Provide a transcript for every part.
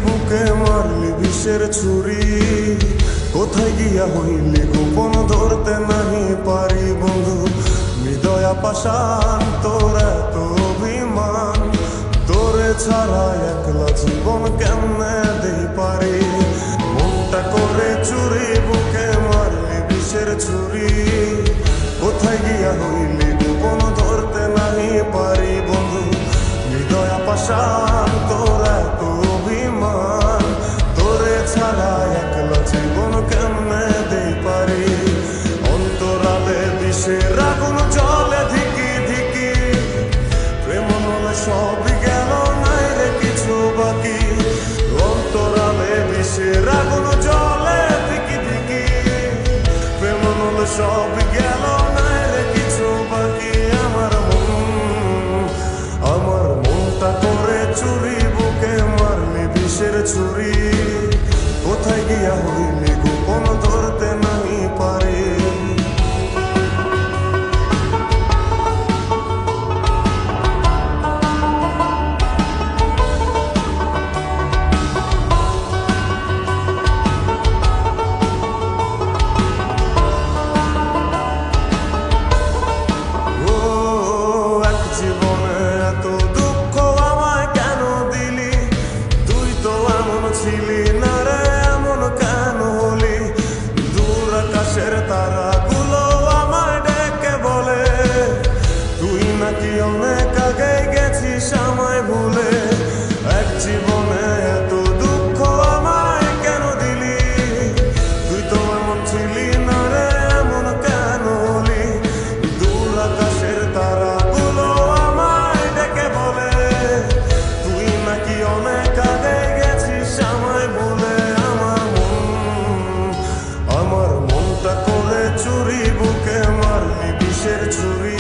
বুকে মারলি বিষের ছুরি, কোথায় গিয়া হইলি গোপন ধরতে নাহি পারি বন্ধু। হৃদয়া পাষাণ তোর এত অভিমান, তোরে ছাড়া একলা জীবন কেমনে দেই পারি। মনটা করে চুরি বুকে মারলি বিষের ছুরি, কোথায় গিয়া হইলি গোপন ধরতে নাহি পারি বন্ধু। হৃদয়া পাষাণ তোর এত অভিমান, তোরে ছাড়া একলা জীবন কেমনে দেই পারি। অন্তরালে বিষের আগুন জ্বলে ধিকি ধিকি, প্রেম মনে সবই গেল নাই রে কিছু বাকি। অন্তরালে বিষের আগুন জ্বলে ধিকি ধিকি, প্রেম মনে সবই গেল নাই রে কিছু বাকি। আমার মনটা করে চুরি বুকে মারলি বিষের ছুরি, কোথায় গিয়া হইলি গোপন ধরতে নাহি পারি। ছিলি না রে এমন কেন হলি, দূর আকাশের তারাগুলো আমায় ডেকে বলে, তুই নাকি অনেক আগে গেছিস আমায় ভুলে। এক জীবনে এত দুঃখ আমায় কেন দিলি, তুই তো এমন ছিলি না রে এমন কেন হলি, দূর আকাশের তারাগুলো আমায় ডেকে বলে, তুই নাকি অনেক আগে আমায় বলে। আমার মনটা করে চুরি বুকে মারলি বিষের ছুরি,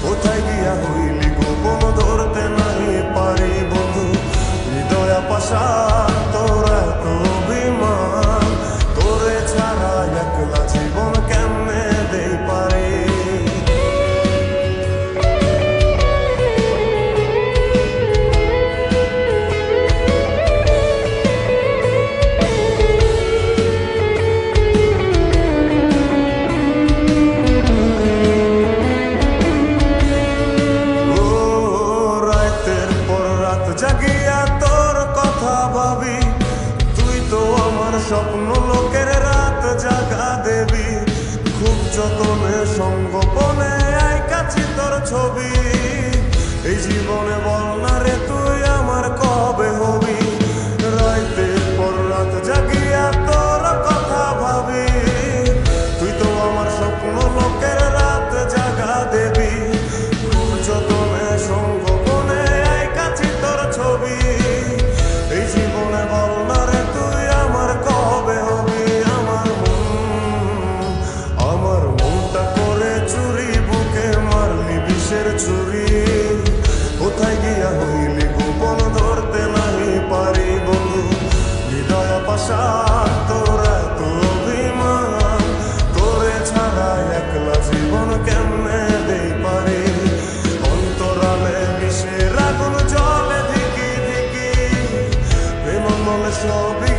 কোথায় গিয়া হইলি গোপন ধরতে নাহি পারি বন্ধু। হৃদয়া পাষাণ তোর এত অভিমান, তোরে ছাড়া একলা জীবন কেমনে দেই পারি। জাগিয়া তোর কথা ভাবি, তুই তো আমার স্বপ্ন লোকের রাত জাগা দেবী। খুব যতনে সঙ্গোপনে আইকাছি তোর ছবি, এই জীবনে বল না রে তুই আমার কবে হবি। রাতের পর রাত জাগিয়া তোর কথা ভাবি, তুই তো আমার স্বপ্ন লোকের রাত জাগা দেবী। খুব যতনে সঙ্গোপনে আইকাছি তোর ছবি, এই জীবনে বল না রে তুই আমার কবে হবি। আমার মনটা করে চুরি বুকে মারলি বিষের ছুরি, কোথায় গিয়া হইলি গোপন ধরতে নাহি পারি বন্ধু। হৃদয়া পাষাণ তোর এত অভিমান, তোরে ছাড়া একলা জীবন কেমনে দেই পারি। অন্তরালে বিষের আগুন জ্বলে ধিকি ধিকি, প্রেম মনে সবই